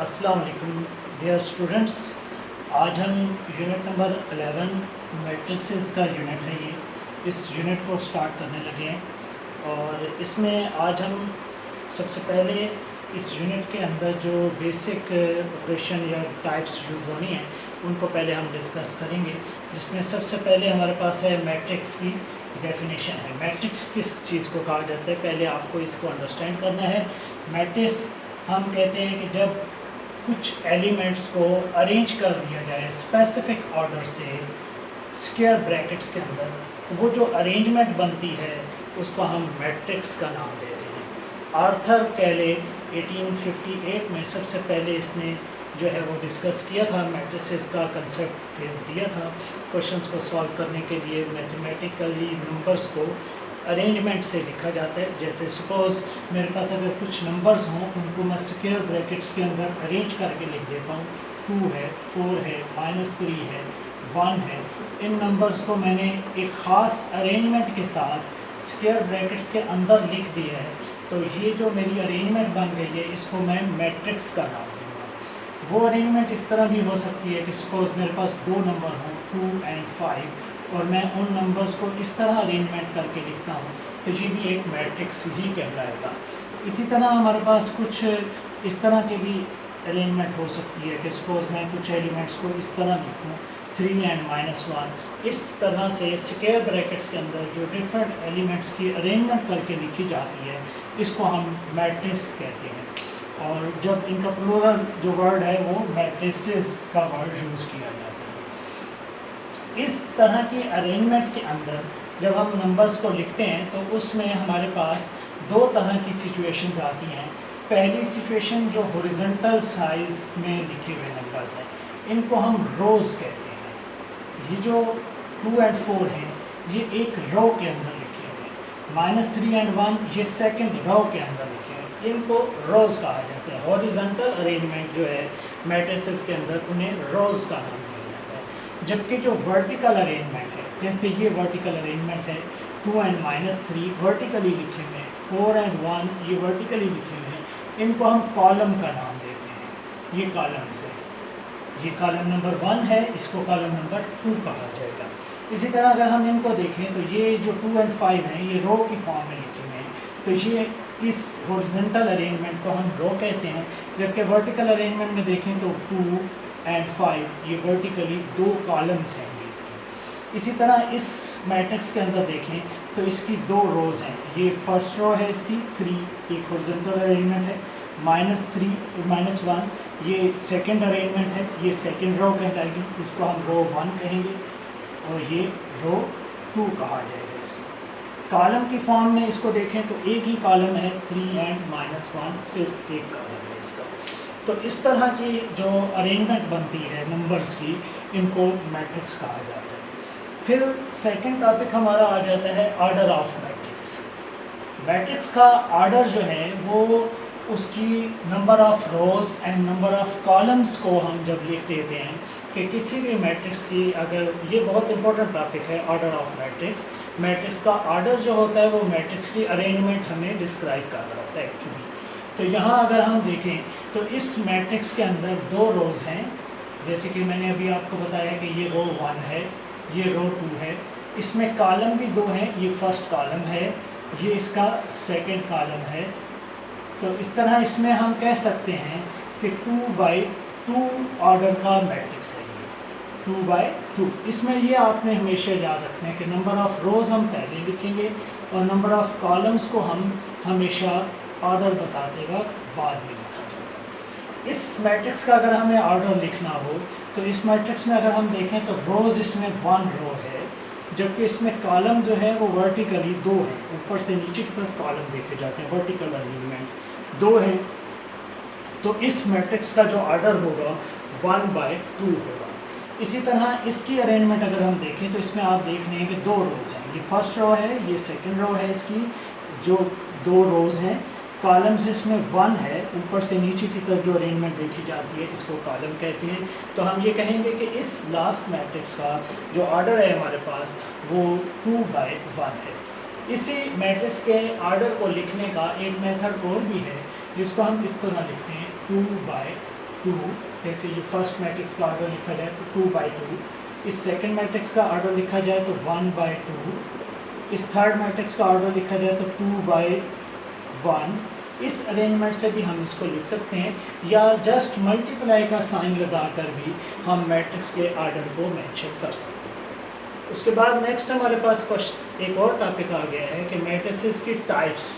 अस्सलाम वालेकुम dear students. आज हम यूनिट नंबर 11 मैट्रिसेस का यूनिट है इस यूनिट को स्टार्ट करने लगे हैं और इसमें आज हम सबसे पहले इस यूनिट के अंदर जो बेसिक ऑपरेशन या टाइप्स यूज़ होनी है उनको पहले हम डिस्कस करेंगे, जिसमें सबसे पहले हमारे पास है मैट्रिक्स की डेफिनेशन है। मैट्रिक्स किस चीज़ को कहा जाता है, पहले आपको इसको अंडरस्टैंड करना है। मैट्रिक्स हम कहते हैं कि जब कुछ एलिमेंट्स को अरेंज कर दिया जाए स्पेसिफिक ऑर्डर से स्क्वायर ब्रैकेट्स के अंदर, तो वो जो अरेंजमेंट बनती है उसको हम मैट्रिक्स का नाम देते हैं। आर्थर कैले 1858 में सबसे पहले इसने जो है वो डिस्कस किया था, मैट्रिसेस का कंसेप्ट दिया था। क्वेश्चंस को सॉल्व करने के लिए मैथमेटिकली नंबर्स को अरेंजमेंट से लिखा जाता है। जैसे सपोज़ मेरे पास अगर कुछ नंबर्स हों, उनको मैं स्क्वायर ब्रैकेट्स के अंदर अरेंज करके लिख देता हूँ। 2 है, 4 है, -3 है, 1 है। इन नंबर्स को मैंने एक ख़ास अरेंजमेंट के साथ स्क्वायर ब्रैकेट्स के अंदर लिख दिया है, तो ये जो मेरी अरेंजमेंट बन गई है इसको मैं मैट्रिक्स का नाम दूँगा। वो अरेंजमेंट इस तरह भी हो सकती है कि सपोज़ मेरे पास 2 नंबर हों 2 और 5 और मैं उन नंबर्स को इस तरह अरेंजमेंट करके लिखता हूँ, तो ये भी एक मैट्रिक्स ही कहलाएगा। इसी तरह हमारे पास कुछ इस तरह के भी अरेंजमेंट हो सकती है कि सपोज़ मैं कुछ एलिमेंट्स को इस तरह लिखूँ 3 और -1। इस तरह से स्क्वायर ब्रैकेट्स के अंदर जो डिफरेंट एलिमेंट्स की अरेंजमेंट करके लिखी जाती है इसको हम मैट्रिक्स कहते हैं। और जब इनका प्लूरल जो वर्ड है वो मैट्रिसेस का वर्ड यूज़ किया जाता है। इस तरह की अरेंजमेंट के अंदर जब हम नंबर्स को लिखते हैं तो उसमें हमारे पास 2 तरह की सिचुएशंस आती हैं। पहली सिचुएशन जो हॉरिजॉन्टल साइज में लिखे हुए नंबर्स हैं, इनको हम रोज़ कहते हैं। ये जो 2 और 4 हैं ये एक रो के अंदर लिखे हुए हैं। -3 और 1 ये सेकंड रो के अंदर लिखे हुए हैं। इनको रोज़ कहा जाता है। हॉरिजॉन्टल अरेंजमेंट जो है मैट्रिसेस के अंदर उन्हें रोज़ का नाम दिया जाता है। जबकि जो वर्टिकल अरेंजमेंट है, जैसे ये वर्टिकल अरेंजमेंट है 2 और -3 वर्टिकली लिखे हुए हैं, 4 और 1 ये वर्टिकली लिखे हुए हैं, इनको हम कॉलम का नाम देते हैं। ये कॉलम से, ये कॉलम नंबर 1 है, इसको कॉलम नंबर 2 कहा जाएगा। इसी तरह अगर हम इनको देखें तो ये जो 2 और 5 हैं ये रो की फॉर्म में लिखे हुए हैं, तो ये इस हॉरिजॉन्टल अरेंजमेंट को हम रो कहते हैं। जबकि वर्टिकल अरेंजमेंट में देखें तो 2 और 5 ये वर्टिकली 2 कॉलम्स हैं इसकी। इसी तरह इस मैट्रिक्स के अंदर देखें तो इसकी 2 रोज़ हैं। ये फर्स्ट रो है, इसकी 3 एक हॉरिजॉन्टल अरेंजमेंट है, -3 -1 ये सेकंड अरेंजमेंट है, ये सेकंड रो कहलाएगी, इसको हम रो 1 कहेंगे और ये रो 2 कहा जाएगा। इसको कॉलम की फॉर्म में इसको देखें तो एक ही कॉलम है 3 और -1, सिर्फ एक कॉलम है इसका। तो इस तरह की जो अरेंजमेंट बनती है नंबर्स की, इनको मैट्रिक्स कहा जाता है। फिर सेकंड टॉपिक हमारा आ जाता है ऑर्डर ऑफ मैट्रिक्स। मैट्रिक्स का ऑर्डर जो है वो उसकी number of rows and number of columns को हम जब लिख देते हैं कि किसी भी मैट्रिक्स की, अगर ये बहुत इंपॉर्टेंट टॉपिक है ऑर्डर ऑफ मैट्रिक्स। मैट्रिक्स का ऑर्डर जो होता है वो मैट्रिक्स की अरेंजमेंट हमें डिस्क्राइब कर रहा होता है एक्चुअली। तो यहाँ अगर हम देखें तो इस मैट्रिक्स के अंदर 2 रोज़ हैं, जैसे कि मैंने अभी आपको बताया कि ये रो 1 है, ये रो 2 है। इसमें कॉलम भी 2 हैं, ये फर्स्ट कॉलम है, ये इसका सेकंड कॉलम है। तो इस तरह इसमें हम कह सकते हैं कि 2/2 ऑर्डर का मैट्रिक्स है ये, 2/2। इसमें ये आपने हमेशा याद रखना है कि नंबर ऑफ़ रोज़ हम पहले लिखेंगे और नंबर ऑफ़ कॉलम्स को हम हमेशा ऑर्डर बताते वक्त बाद में लिखा जाएगा। इस मैट्रिक्स का अगर हमें ऑर्डर लिखना हो तो इस मैट्रिक्स में अगर हम देखें तो रोज़ इसमें 1 रो है, जबकि इसमें कॉलम जो है वो वर्टिकली 2 है, ऊपर से नीचे की तरफ कॉलम देखे जाते हैं, वर्टिकल अरेंजमेंट 2 है। तो इस मैट्रिक्स का जो ऑर्डर होगा 1/2 होगा। इसी तरह इसकी अरेंजमेंट अगर हम देखें तो इसमें आप देख रहे हैं कि 2 रोज़ हैं, ये फर्स्ट रो है, ये सेकंड रो है। इसकी जो 2 रोज़ हैं, कॉलम्स इसमें 1 है, ऊपर से नीचे की तरफ जो अरेंजमेंट देखी जाती है इसको कॉलम कहते हैं। तो हम ये कहेंगे कि इस लास्ट मैट्रिक्स का जो ऑर्डर है हमारे पास वो 2/1 है। इसी मैट्रिक्स के ऑर्डर को लिखने का एक मेथड और भी है जिसको हम इस तरह लिखते हैं 2/2। 2, जैसे ये फर्स्ट मैट्रिक्स का ऑर्डर लिखा जाए तो 2/2, इस सेकंड मैट्रिक्स का ऑर्डर लिखा जाए तो 1/2, इस थर्ड मैट्रिक्स का ऑर्डर लिखा जाए तो 2/1। इस अरेंजमेंट से भी हम इसको लिख सकते हैं, या जस्ट मल्टीप्लाई का साइन लगाकर भी हम मैट्रिक्स के ऑर्डर को मेंशन कर सकते हैं। उसके बाद नेक्स्ट हमारे पास क्वेश्चन एक और टॉपिक आ गया है कि मैट्रिसेस की टाइप्स।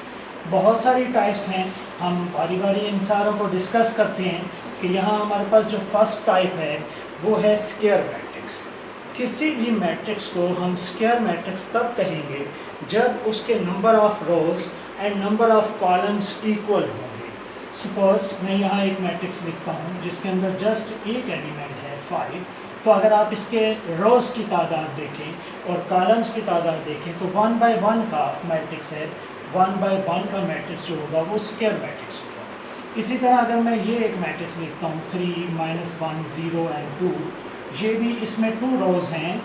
बहुत सारी टाइप्स हैं, हम बारी बारी इन सारों को डिस्कस करते हैं कि यहाँ हमारे पास जो फर्स्ट टाइप है वो है स्क्वायर मैट्रिक्स। किसी भी मैट्रिक्स को हम स्क्वायर मैट्रिक्स तब कहेंगे जब उसके number of rows and number of columns equal होंगे। सपोज मैं यहाँ एक मैट्रिक्स लिखता हूँ जिसके अंदर जस्ट एक एलिमेंट है 5, तो अगर आप इसके रोज़ की तादाद देखें और कॉलम्स की तादाद देखें तो 1/1 का मैट्रिक्स है, 1/1 का मैट्रिक्स जो होगा वो स्क्वायर मैट्रिक्स होगा। इसी तरह अगर मैं ये एक मैट्रिक्स लिखता हूँ 3, -1, 0 एंड 2, ये भी इसमें 2 रोज़ हैं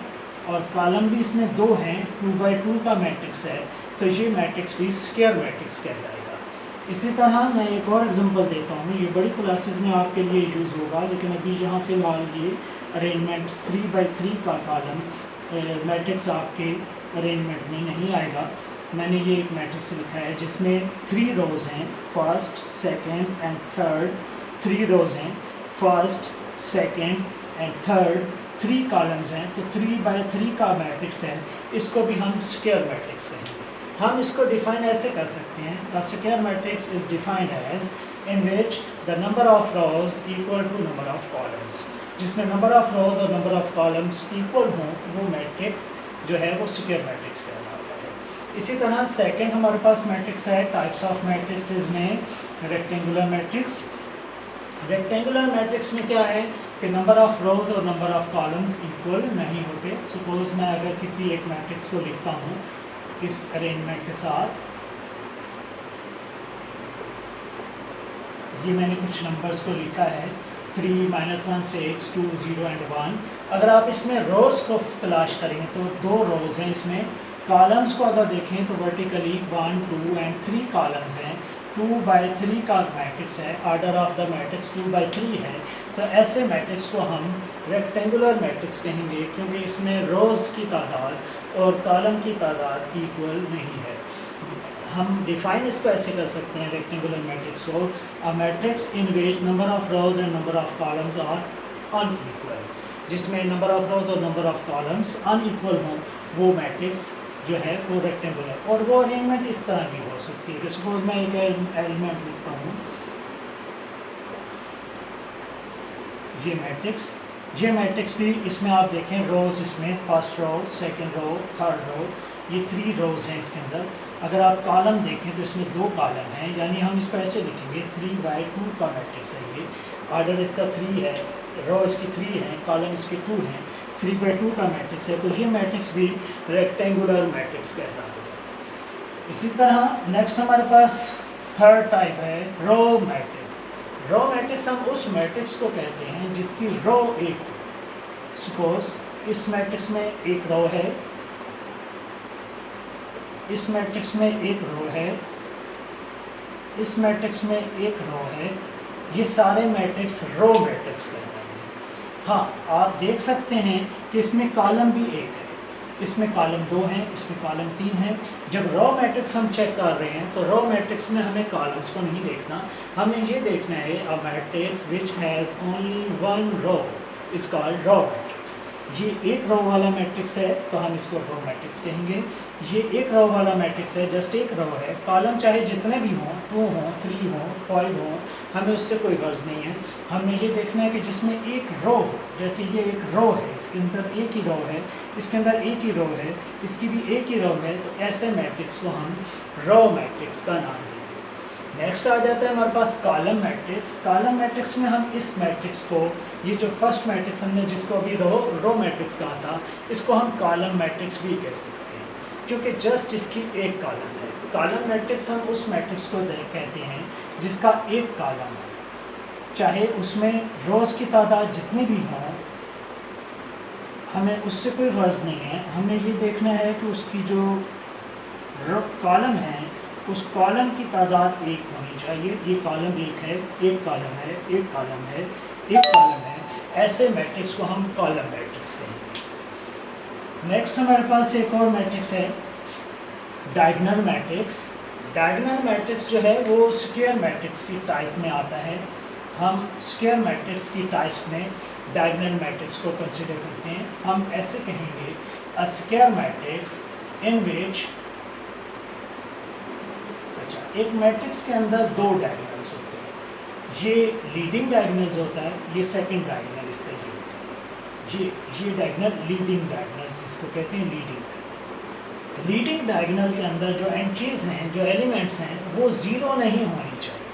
और कॉलम भी इसमें 2 हैं, 2/2 का मैट्रिक्स है, तो ये मैट्रिक्स भी स्क्वायर मैट्रिक्स कहलाएगा। इसी तरह मैं एक और एग्जांपल देता हूँ, ये बड़ी क्लासेस में आपके लिए यूज़ होगा, लेकिन अभी यहाँ फ़िलहाल ये अरेंजमेंट 3/3 का कॉलम मैट्रिक्स आपके अरेंजमेंट में नहीं आएगा। मैंने ये एक मैट्रिक्स लिखा है जिसमें 3 रोज़ हैं, फर्स्ट, सेकंड एंड थर्ड, 3 रोज़ हैं, first, second and third, 3 columns हैं, तो 3/3 का मैट्रिक्स है, इसको भी हम स्क्वायर मैट्रिक्स कहेंगे। हम इसको डिफाइन ऐसे कर सकते हैं, the square matrix is defined as in which the number of rows equal to number of columns. जिसमें नंबर ऑफ रोज और नंबर ऑफ कॉलम्स इक्वल हों वो मैट्रिक्स जो है वो स्क्वायर मैट्रिक्स कहलाता है। इसी तरह सेकंड हमारे पास मैट्रिक्स है टाइप्स ऑफ मैट्रिक्स में रेक्टेंगुलर मैट्रिक्स। रेक्टेंगुलर मैट्रिक्स में क्या है कि नंबर ऑफ रोज और नंबर ऑफ कॉलम्स इक्वल नहीं होते। सपोज मैं अगर किसी एक मैट्रिक्स को लिखता हूँ इस अरेंजमेंट के साथ, ये मैंने कुछ नंबर्स को लिखा है 3, -1, 6, 2, 0 एंड 1। अगर आप इसमें रोज़ को तलाश करें तो 2 रोज़ हैं इसमें। कॉलम्स को अगर देखें तो वर्टिकली 1, 2 एंड 3 कॉलम्स हैं। 2/3 का मैट्रिक्स है, ऑर्डर ऑफ द मैट्रिक्स 2/3 है, तो ऐसे मैट्रिक्स को हम रेक्टेंगुलर मैट्रिक्स कहेंगे क्योंकि इसमें रोज़ की तादाद और कॉलम की तादाद इक्वल नहीं है। हम डिफाइन इसको ऐसे कर सकते हैं रेक्टेंगुलर मैट्रिक्स को, a matrix in which number of rows and number of columns are unequal. जिसमें नंबर ऑफ रोज और नंबर ऑफ कॉलम्स अनइक्वल हों वो मैट्रिक्स जो है वो रेक्टेंगुलर। और वो अरेंजमेंट इस तरह की हो सकती है कि सपोज मैं एक एलिमेंट लिखता हूँ, ये मैट्रिक्स भी इसमें आप देखें रोज़, इसमें first row, second row, third row, ये 3 रोज़ हैं इसके अंदर। अगर आप कॉलम देखें तो इसमें 2 कॉलम हैं, यानी हम इसको ऐसे लिखेंगे 3/2 का मैट्रिक्स है ये। ऑर्डर इसका 3 है, रो इसकी 3 है, कॉलम इसके 2 हैं, 3/2 का मैट्रिक्स है, तो ये मैट्रिक्स भी रेक्टेंगुलर मैट्रिक्स कहलाता है। इसी तरह नेक्स्ट हमारे पास थर्ड टाइप है रो मैट्रिक्स। रो मैट्रिक्स हम उस मैट्रिक्स को कहते हैं जिसकी रो एक हो। सपोज इस मैट्रिक्स में एक रो है, इस मैट्रिक्स में एक रो है, इस मैट्रिक्स में एक रो है, ये सारे मैट्रिक्स रो मैट्रिक्स कहलाएंगे। हाँ, आप देख सकते हैं कि इसमें कॉलम भी एक है, इसमें कॉलम 2 हैं, इसमें कॉलम 3 हैं। जब रो मैट्रिक्स हम चेक कर रहे हैं तो रो मैट्रिक्स में हमें कॉलम्स को नहीं देखना, हमें ये देखना है a matrix which has only 1 row is called row matrix. ये एक रो वाला मैट्रिक्स है तो हम इसको रो मैट्रिक्स कहेंगे। ये एक रो वाला मैट्रिक्स है, जस्ट एक रो है, कॉलम चाहे जितने भी हों, 2 हों, 3 हों, 5 हों, हमें उससे कोई गर्ज नहीं है। हमें ये देखना है कि जिसमें एक रो हो, जैसे ये एक रो है, इसके अंदर एक ही रो है, इसके अंदर एक ही रो है, इसकी भी एक ही रो है, तो ऐसे मैट्रिक्स को हम रो मैट्रिक्स का नाम देंगे। नेक्स्ट आ जाता है हमारे पास कॉलम मैट्रिक्स। कॉलम मैट्रिक्स में हम इस मैट्रिक्स को, ये जो फर्स्ट मैट्रिक्स हमने जिसको अभी रो मैट्रिक्स कहा था, इसको हम कॉलम मैट्रिक्स भी कह सकते हैं क्योंकि जस्ट इसकी एक कॉलम है। कॉलम मैट्रिक्स हम उस मैट्रिक्स को कहते हैं जिसका एक कॉलम है, चाहे उसमें रोज़ की तादाद जितनी भी हों, हमें उससे कोई गर्ज नहीं है। हमें ये देखना है कि उसकी जो कॉलम है उस कॉलम की तादाद 1 होनी चाहिए। ये कॉलम 1 है, एक कॉलम है, एक कॉलम है, एक कॉलम है, ऐसे मैट्रिक्स को हम कॉलम मैट्रिक्स कहेंगे। नेक्स्ट हमारे पास एक और मैट्रिक्स है डायगोनल मैट्रिक्स। डायगोनल मैट्रिक्स जो है वो स्क्वायर मैट्रिक्स की टाइप में आता है। हम स्क्वायर मैट्रिक्स की टाइप्स में डायगोनल मैट्रिक्स को कंसिडर करते हैं। हम ऐसे कहेंगे अ स्क्वायर मैट्रिक्स इन विच, अच्छा, एक मैट्रिक्स के अंदर दो डायगोनल्स होते हैं। ये लीडिंग डायगोनल्स होता है, ये सेकंड डायगोनल इसका ये होता है। ये डायगोनल लीडिंग डायगोनल्स इसको कहते हैं, लीडिंग डायगोनल के अंदर जो एंट्रीज हैं, जो एलिमेंट्स हैं, वो ज़ीरो नहीं होनी चाहिए,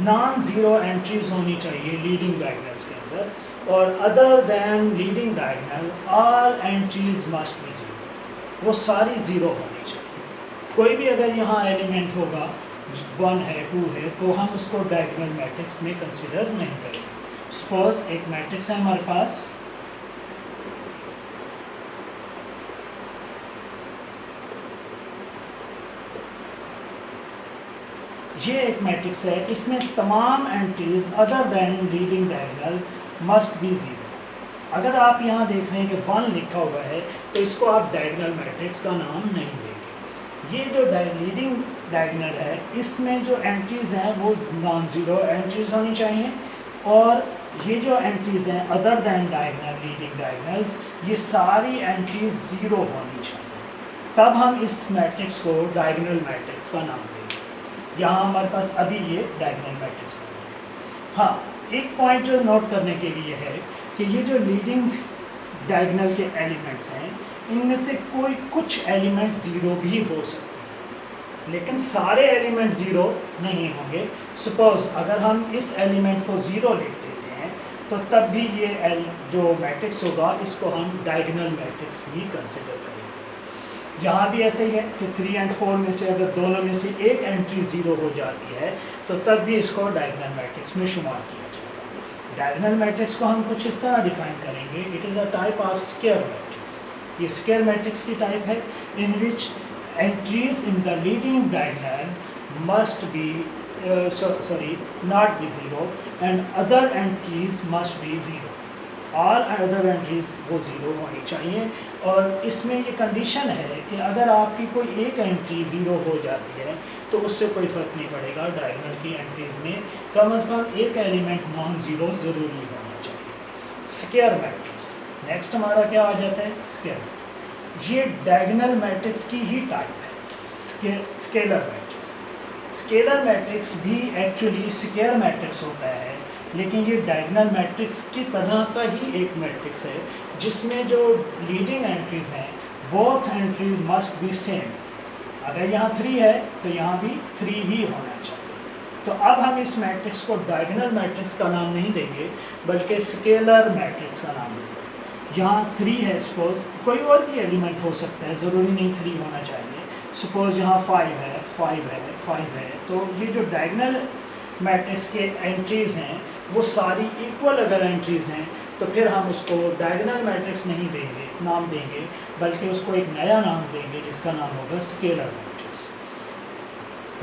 नॉन ज़ीरो एंट्रीज होनी चाहिए लीडिंग डायगोनल्स के अंदर। और other than leading diagonal all entries must be zero, वो सारी ज़ीरो होनी चाहिए। कोई भी अगर यहाँ एलिमेंट होगा 1 है, 2 है, तो हम उसको डायगोनल मैट्रिक्स में कंसिडर नहीं करेंगे। सपोज एक मैट्रिक्स है हमारे पास, ये एक मैट्रिक्स है, इसमें तमाम entries other than leading diagonal must be zero. अगर आप यहाँ देख रहे हैं कि 1 लिखा हुआ है तो इसको आप डायगोनल मैट्रिक्स का नाम नहीं देंगे। ये जो लीडिंग डायगोनल है, इसमें जो एंट्रीज हैं वो नॉन ज़ीरो एंट्रीज होनी चाहिए, और ये जो एंट्रीज हैं other than diagonal leading diagonals, ये सारी एंट्रीज ज़ीरो होनी चाहिए। तब हम इस मैट्रिक्स को डायगोनल मैट्रिक्स का नाम देंगे। यहाँ हमारे पास अभी ये डायगोनल मैट्रिक्स बन गया। हाँ, एक पॉइंट जो नोट करने के लिए है कि ये जो लीडिंग डायगोनल के एलिमेंट्स हैं, इनमें से कुछ एलिमेंट ज़ीरो भी हो सकते हैं, लेकिन सारे एलिमेंट ज़ीरो नहीं होंगे। सपोज़ अगर हम इस एलिमेंट को ज़ीरो लिख देते हैं तो तब भी ये जो मैट्रिक्स होगा इसको हम डायगोनल मैट्रिक्स ही कंसिडर करेंगे। यहाँ भी ऐसे ही है कि 3 और 4 में से अगर दोनों में से एक एंट्री ज़ीरो हो जाती है तो तब भी इसको डायगोनल मैट्रिक्स में शुमार किया जाएगा। डायगोनल मैट्रिक्स को हम कुछ इस तरह डिफाइन करेंगे, it is a type of square matrix. ये स्क्वायर मैट्रिक्स की टाइप है in which entries in the leading diagonal must be not be zero and other entries must be zero. All other entries वो zero होनी चाहिए। और इसमें ये condition है कि अगर आपकी कोई एक एंट्री ज़ीरो हो जाती है तो उससे कोई फ़र्क नहीं पड़ेगा, डायगोनल की एंट्रीज़ में कम से कम एक एलिमेंट नॉन ज़ीरो ज़रूरी होना चाहिए। स्क्वायर मैट्रिक्स नेक्स्ट हमारा क्या आ जाता है, स्क्वायर। ये डायगोनल मैट्रिक्स की ही टाइप है, स्केलर मैट्रिक्स। स्केलर मैट्रिक्स भी एक्चुअली स्क्वायर मैट्रिक्स होता है, लेकिन ये डायगोनल मैट्रिक्स की तरह का ही एक मैट्रिक्स है जिसमें जो लीडिंग एंट्रीज हैं both entries must B same. अगर यहाँ 3 है तो यहाँ भी 3 ही होना चाहिए। तो अब हम इस मैट्रिक्स को डायगोनल मैट्रिक्स का नाम नहीं देंगे बल्कि स्केलर मैट्रिक्स का नाम देंगे। यहाँ 3 है, सपोज कोई और भी एलिमेंट हो सकता है, ज़रूरी नहीं 3 होना चाहिए। सपोज यहाँ 5 है, 5 है, 5 है, तो ये जो डायगोनल मैट्रिक्स के एंट्रीज़ हैं वो सारी इक्वल अगर एंट्रीज़ हैं तो फिर हम उसको डायगोनल मैट्रिक्स नहीं देंगे, नाम देंगे, बल्कि उसको एक नया नाम देंगे जिसका नाम होगा स्केलर मैट्रिक्स।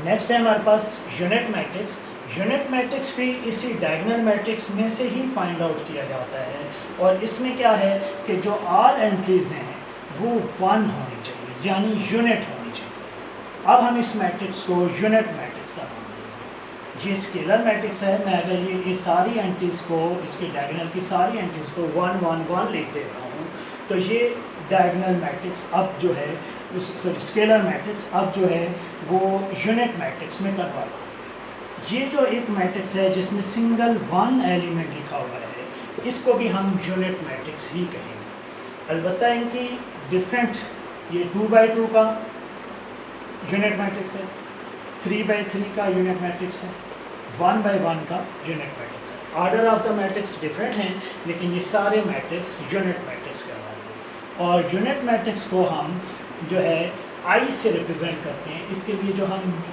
नेक्स्ट है हमारे पास यूनिट मैट्रिक्स। यूनिट मैट्रिक्स भी इसी डायगोनल मैट्रिक्स में से ही फाइंड आउट किया जाता है, और इसमें क्या है कि जो ऑल एंट्रीज़ हैं वो 1 होनी चाहिए, यानी यूनिट होनी चाहिए। अब हम इस मैट्रिक्स को यूनिट मैट्रिक्स का नाम देंगे। ये स्केलर मैट्रिक्स है, मैं अगर ये सारी एंट्रीज़ को, इसके डायगोनल की सारी एंट्रीज़ को 1 1 1 लिख देता हूँ तो ये डायगोनल मैट्रिक्स अब जो है, स्केलर मैट्रिक्स अब जो है वो यूनिट मैट्रिक्स में कन्वर्ट हो गया। ये जो एक मैट्रिक्स है जिसमें सिंगल 1 एलिमेंट लिखा हुआ है, इसको भी हम यूनिट मैट्रिक्स ही कहेंगे। अलबत्ता इनकी डिफरेंट, ये 2x2 का यूनिट मैट्रिक्स है, 3x3 का यूनिट मैट्रिक्स है, 1x1 का यूनिट मैट्रिक्स है। Order of the matrix different हैं, लेकिन ये सारे मैट्रिक्स यूनिट मैट्रिक्स कहलाते हैं। और यूनिट मैट्रिक्स को हम जो है आई से रिप्रेजेंट करते हैं। इसके लिए जो हम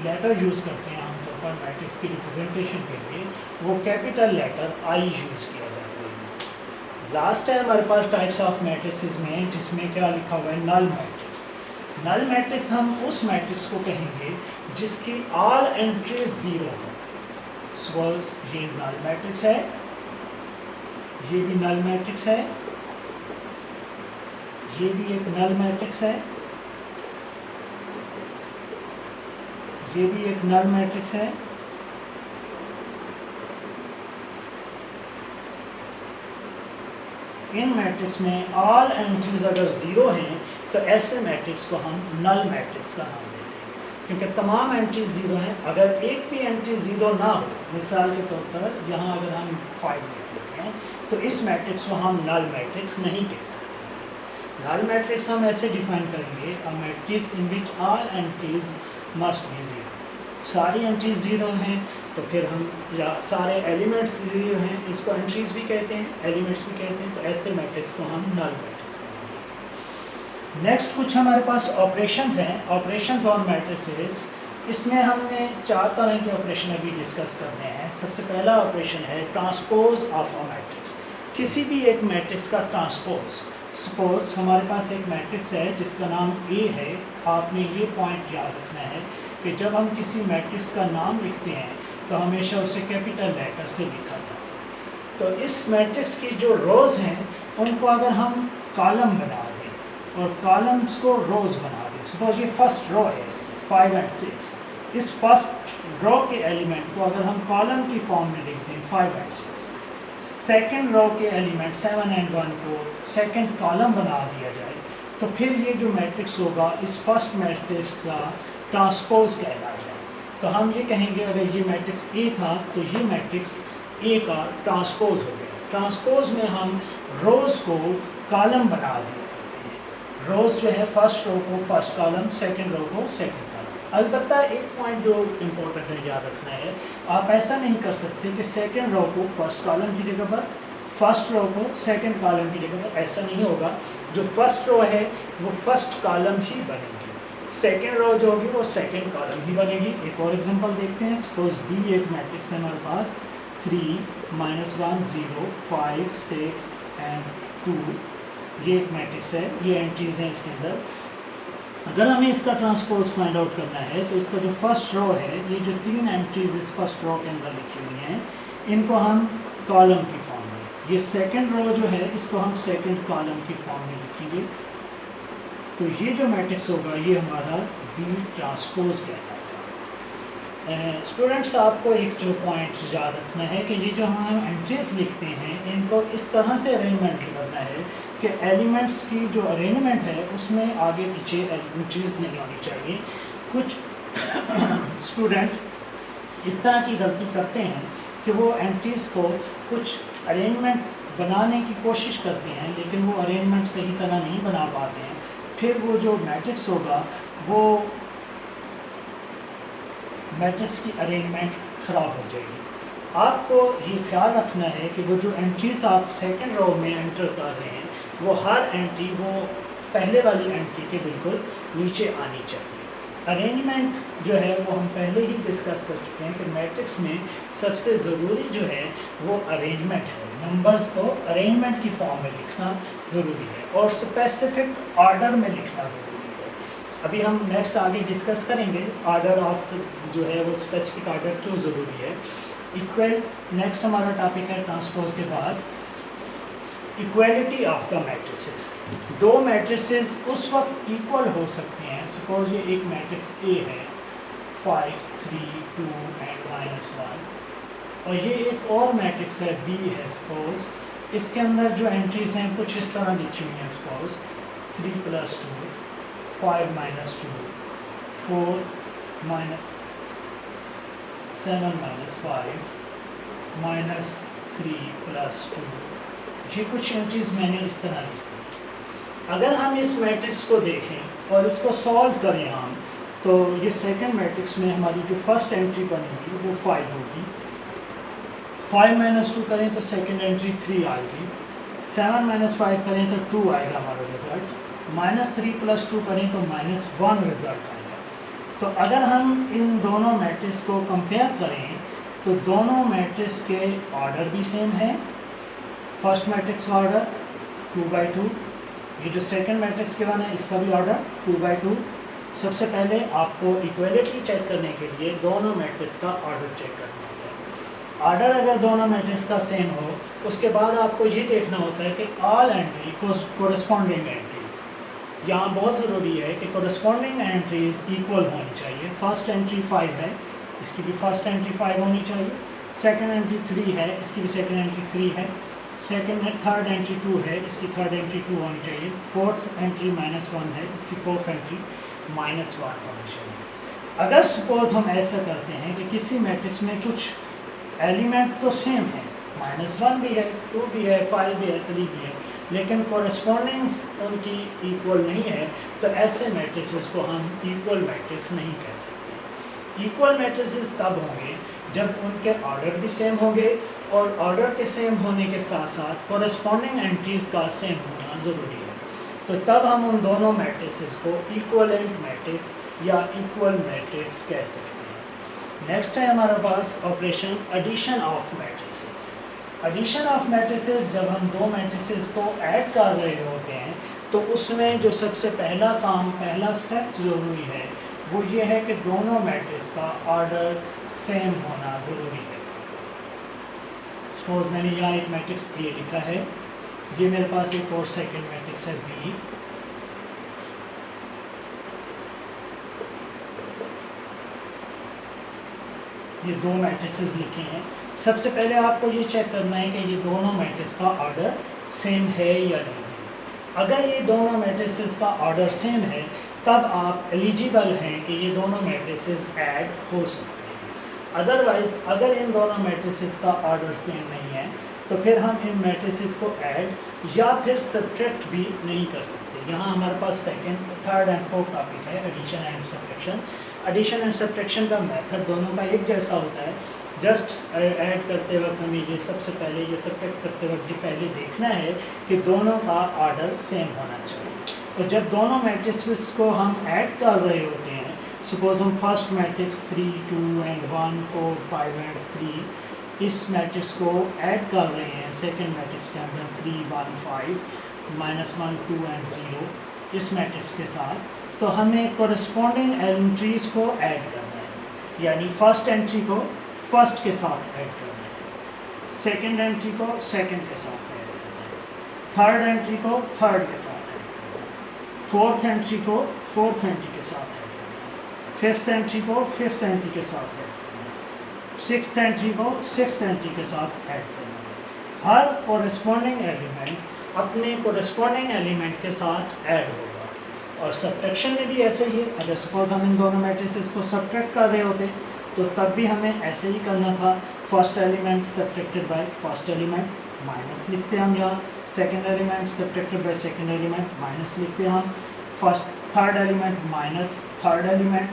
लेटर यूज़ करते हैं आमतौर पर मैट्रिक्स की रिप्रेजेंटेशन के लिए, वो कैपिटल लेटर आई यूज़ किया जाता है। लास्ट है हमारे पास टाइप्स ऑफ मैट्रिसेस में, जिसमें क्या लिखा हुआ है, नल मैट्रिक्स। नल मैट्रिक्स हम उस मैट्रिक्स को कहेंगे जिसकी ऑल एंट्रीज ज़ीरो हो। सपोज ये नल मैट्रिक्स है, ये भी नल मैट्रिक्स है, ये भी एक नल मैट्रिक्स है, ये भी एक नल मैट्रिक्स है, इन मैट्रिक्स में ऑल एंट्रीज अगर ज़ीरो हैं तो ऐसे मैट्रिक्स को हम नल मैट्रिक्स का नाम देते हैं, क्योंकि तमाम एंट्रीज ज़ीरो हैं। अगर एक भी एंट्री ज़ीरो ना हो, मिसाल के तौर पर यहाँ अगर हम 5 लेते हैं तो इस मैट्रिक्स को हम नल मैट्रिक्स नहीं कह सकते। नल मैट्रिक्स हम ऐसे डिफाइन करेंगे, अ matrix in which all entries must be zero. सारी एंट्रीज ज़ीरो हैं तो फिर हम, या सारे एलिमेंट्स ज़ीरो हैं, इसको एंट्रीज भी कहते हैं, एलिमेंट्स भी कहते हैं, तो ऐसे मैट्रिक्स को हम नल मैट्रिक्स कहते हैं। नेक्स्ट कुछ हमारे पास ऑपरेशंस हैं, ऑपरेशंस ऑन मैट्रिसेस। इसमें हमने 4 तरह के ऑपरेशन अभी डिस्कस करने हैं। सबसे पहला ऑपरेशन है ट्रांसपोज ऑफ अ मैट्रिक्स, किसी भी एक मैट्रिक्स का ट्रांसपोज। सपोज हमारे पास एक मैट्रिक्स है जिसका नाम ए है। आपने ये पॉइंट याद रखना है कि जब हम किसी मैट्रिक्स का नाम लिखते हैं तो हमेशा उसे कैपिटल लेटर से लिखा जाता है। तो इस मैट्रिक्स की जो रोज़ हैं उनको अगर हम कॉलम बना दें और कॉलम्स को रोज़ बना दें, सपोज ये फर्स्ट रो है इसकी 5 और 6, इस फर्स्ट रो के एलिमेंट को अगर हम कॉलम की फॉर्म में लिखते हैं 5 और 6, सेकेंड रो के एलिमेंट 7 और 1 को सेकेंड कॉलम बना दिया जाए, तो फिर ये जो मैट्रिक्स होगा इस फर्स्ट मैट्रिक्स का ट्रांसपोज कहलाएगा। तो हम ये कहेंगे अगर ये मैट्रिक्स ए था तो ये मैट्रिक्स ए का ट्रांसपोज हो गया। ट्रांसपोज में हम रोज़ को कॉलम बना दिया करते हैं। रोज़ जो है फर्स्ट रो को फर्स्ट कॉलम, सेकेंड रो को सेकेंड कॉलम। अलबत्ता एक पॉइंट जो इम्पोर्टेंट है याद रखना है, आप ऐसा नहीं कर सकते कि सेकेंड रो को फर्स्ट कॉलम की जगह पर, फर्स्ट रो को सेकेंड कॉलम की जगह पर, ऐसा नहीं होगा। जो फर्स्ट रो है वो फर्स्ट कॉलम ही बनेगी, सेकेंड रो जो होगी वो सेकेंड कॉलम ही बनेगी। एक और एग्जांपल देखते हैं। सपोज बी एक मैट्रिक्स है हमारे पास, 3 -1 0 5 6 एंड 2, ये एक मैट्रिक्स है, ये एंट्रीज हैं इसके अंदर। अगर हमें इसका ट्रांसपोज फाइंड आउट करना है तो इसका जो फर्स्ट रो है, ये जो 3 एंट्रीज इस फर्स्ट रो के अंदर लिखी हुई हैं, इनको हम कॉलम की फॉर्म में, ये सेकेंड रो जो है इसको हम सेकेंड कॉलम की फॉर्म में लिखेंगे। तो ये जो मैट्रिक्स होगा ये हमारा बी ट्रांसपोज कहलाएगा। स्टूडेंट्स, आपको एक जो पॉइंट याद रखना है कि ये जो हम एंट्रीज लिखते हैं इनको इस तरह से अरेंजमेंट करना है कि एलिमेंट्स की जो अरेंजमेंट है उसमें आगे पीछे एंट्रीज नहीं होनी चाहिए। कुछ स्टूडेंट इस तरह की गलती करते हैं कि वो एंट्रीज को कुछ अरेंजमेंट बनाने की कोशिश करते हैं लेकिन वो अरेंजमेंट सही तरह नहीं बना पाते हैं, फिर वो जो मैट्रिक्स होगा वो मैट्रिक्स की अरेंजमेंट ख़राब हो जाएगी। आपको ये ख्याल रखना है कि वो जो एंट्रीज आप सेकंड रो में एंटर कर रहे हैं वो हर एंट्री वो पहले वाली एंट्री के बिल्कुल नीचे आनी चाहिए। अरेंजमेंट जो है वो हम पहले ही डिस्कस कर चुके हैं कि मैट्रिक्स में सबसे ज़रूरी जो है वो अरेंजमेंट है। नंबर्स को अरेंजमेंट की फॉर्म में लिखना ज़रूरी है और स्पेसिफिक ऑर्डर में लिखना ज़रूरी है। अभी हम नेक्स्ट आगे डिस्कस करेंगे ऑर्डर ऑफ जो है वो स्पेसिफिक ऑर्डर क्यों ज़रूरी है। इक्वल नेक्स्ट हमारा टॉपिक है ट्रांसपोज के बाद इक्वलिटी ऑफ द मैट्रिसेस। दो मैट्रिसेस उस वक्त इक्वल हो सकते हैं। सपोज ये एक मैट्रिक्स ए है 5 3 2 एंड -1 और ये एक और मैट्रिक्स है बी है। सपोज इसके अंदर जो एंट्रीज हैं कुछ इस तरह लिखी हुई हैं। सपोज 3 + 2 5 - 2 4 7 - 5 -3 + 2, ये कुछ एंट्रीज मैंने इस तरह लिखी हैं। अगर हम इस मैट्रिक्स को देखें और इसको सॉल्व करें हम, तो ये सेकंड मैट्रिक्स में हमारी जो फर्स्ट एंट्री बनेगी वो 5 होगी। 5 - 2 करें तो सेकंड एंट्री 3 आएगी। 7 - 5 करें तो 2 आएगा हमारा रिज़ल्ट। -3 + 2 करें तो -1 रिज़ल्ट आएगा। तो अगर हम इन दोनों मैट्रिक्स को कंपेयर करें तो दोनों मैट्रिक्स के ऑर्डर भी सेम है। फर्स्ट मैट्रिक्स ऑर्डर 2 × 2, ये जो सेकंड मैट्रिक्स गिवन है इसका भी ऑर्डर 2/2। सबसे पहले आपको इक्वलिटी चेक करने के लिए दोनों मैट्रिक्स का ऑर्डर चेक करना होता है। ऑर्डर अगर दोनों मैट्रिक्स का सेम हो उसके बाद आपको ये देखना होता है कि ऑल एंट्री कोरस्पॉन्डिंग एंट्रीज, यहाँ बहुत ज़रूरी है कि कोरस्पॉन्डिंग एंट्रीज इक्वल होनी चाहिए। फर्स्ट एंट्री 5 है, इसकी भी फर्स्ट एंट्री 5 होनी चाहिए। सेकंड एंट्री 3 है, इसकी भी सेकंड एंट्री 3 है। थर्ड एंट्री 2 है, इसकी थर्ड एंट्री 2 होनी चाहिए। फोर्थ एंट्री -1 है, इसकी फोर्थ एंट्री -1 होनी चाहिए। अगर सपोज हम ऐसा करते हैं कि किसी मैट्रिक्स में कुछ एलिमेंट तो सेम है, -1 भी है, 2 भी है, 5 भी है, 3 भी है, लेकिन कोरस्पॉन्डिंग्स उनकी इक्वल नहीं है, तो ऐसे मैट्रिसेस को हम इक्वल मैट्रिक्स नहीं कह सकते। इक्वल मैट्रिसेस तब होंगे जब उनके ऑर्डर भी सेम होंगे और ऑर्डर के सेम होने के साथ साथ कोरस्पॉन्डिंग एंट्रीज का सेम होना ज़रूरी है, तो तब हम उन दोनों मैट्रिसेस को इक्वलेंट मैट्रिक्स या इक्वल मैट्रिक्स कह सकते हैं। नेक्स्ट है हमारे पास operation addition of matrices. Addition of matrices, जब हम दो मैट्रिसेस को ऐड कर रहे होते हैं तो उसमें जो सबसे पहला काम, पहला स्टेप ज़रूरी है वो ये है कि दोनों मैट्रिक्स का ऑर्डर सेम होना ज़रूरी है। सपोज मैंने यहाँ एक मैट्रिक्स ए लिखा है, ये मेरे पास एक और सेकंड मैट्रिक्स है बी, ये दो मैट्रिसेस लिखे हैं। सबसे पहले आपको ये चेक करना है कि ये दोनों मैट्रिक्स का ऑर्डर सेम है या नहीं है। अगर ये दोनों मैट्रिसेस का ऑर्डर सेम है तब आप एलिजिबल हैं कि ये दोनों मैट्रिसेस ऐड हो सकते हैं। अदरवाइज़ अगर इन दोनों मैट्रिसेस का ऑर्डर सेम नहीं है तो फिर हम इन मैट्रिसेस को ऐड या फिर सब्ट्रैक्ट भी नहीं कर सकते। यहाँ हमारे पास second, third and fourth topic है addition and subtraction. Addition and subtraction का मेथड दोनों का एक जैसा होता है। जस्ट ऐड करते वक्त हमें ये सबसे पहले ये सब्ट्रैक्ट करते वक्त ये पहले देखना है कि दोनों का ऑर्डर सेम होना चाहिए। तो जब दोनों मैट्रिसेस को हम ऐड कर रहे होते हैं, सपोज हम फर्स्ट मैट्रिक्स 3, 2 एंड 1, 4, 5 एंड 3 इस मैट्रिक्स को ऐड कर रहे हैं सेकेंड मैट्रिक्स के अंदर 3, 1, 5, -1, 2 एंड 0 इस मैट्रिक्स के साथ, तो हमें कोरस्पॉन्डिंग एंट्रीज को ऐड करना है। यानी फर्स्ट एंट्री को फर्स्ट के साथ ऐड करना है, सेकेंड एंट्री को सेकेंड के साथ ऐड करना है, थर्ड एंट्री को थर्ड के साथ ऐड करना है, फोर्थ एंट्री को फोर्थ एंट्री के साथ ऐड करना है, फिफ्थ एंट्री को फिफ्थ एंट्री के साथ ऐड करना है, सिक्स्थ एंट्री को सिक्स्थ एंट्री के साथ ऐड करना है। हर कोरस्पॉन्डिंग एलिमेंट अपने कोरस्पॉन्डिंग एलिमेंट के साथ ऐड होगा। और सब्ट्रैक्शन में भी ऐसे ही, अगर सपोज हम इन दोनों मैट्रिसेस को सब्ट्रैक्ट कर रहे होते तो तब भी हमें ऐसे ही करना था। First element subtracted by first element minus लिखते हम यहाँ, second element subtracted by second element minus लिखते हम, third element minus third element,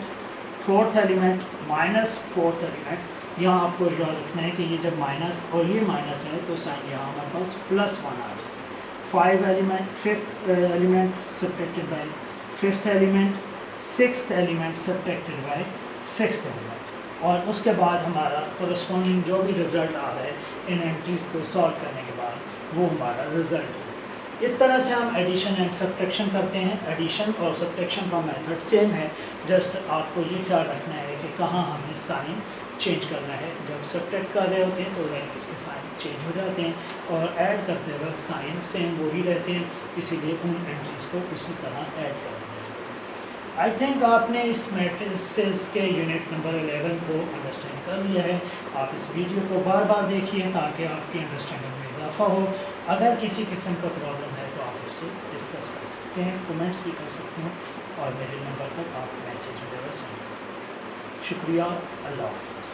fourth element minus fourth element. यहाँ आपको याद रखना है कि ये जब माइनस और ये माइनस है तो साइन यहाँ हमारे पास +1 आ जाए। Fifth element subtracted by fifth element, sixth element subtracted by sixth element, और उसके बाद हमारा कोरस्पॉन्डिंग जो भी रिज़ल्ट आ रहा है इन एंट्रीज़ को सॉल्व करने के बाद वो हमारा रिज़ल्ट है। इस तरह से हम एडिशन एंड सब्ट्रैक्शन करते हैं। एडिशन और सब्ट्रैक्शन का मेथड सेम है, जस्ट आपको ये ख्याल रखना है कि कहाँ हमें साइन चेंज करना है। जब सब्ट्रैक्ट कर रहे होते हैं तो वैल्यूज़ के साइन चेंज हो जाते हैं और ऐड करते वक्त साइन सेम वही रहते हैं, इसीलिए उन एंट्रीज़ को उसी तरह ऐड कर दिया जाता है। आई थिंक आपने इस मैट्रिसेस के यूनिट नंबर 11 को अंडरस्टैंड कर लिया है। आप इस वीडियो को बार बार देखिए ताकि आपकी अंडरस्टैंडिंग में इजाफा हो। अगर किसी किस्म का प्रॉब्लम है तो आप उससे डिस्कस कर सकते हैं, कमेंट्स भी कर सकते हैं और मेरे नंबर पर आप मैसेज वगैरह सेंड कर सकते हैं। शुक्रिया, अल्लाह हाफ़िज़।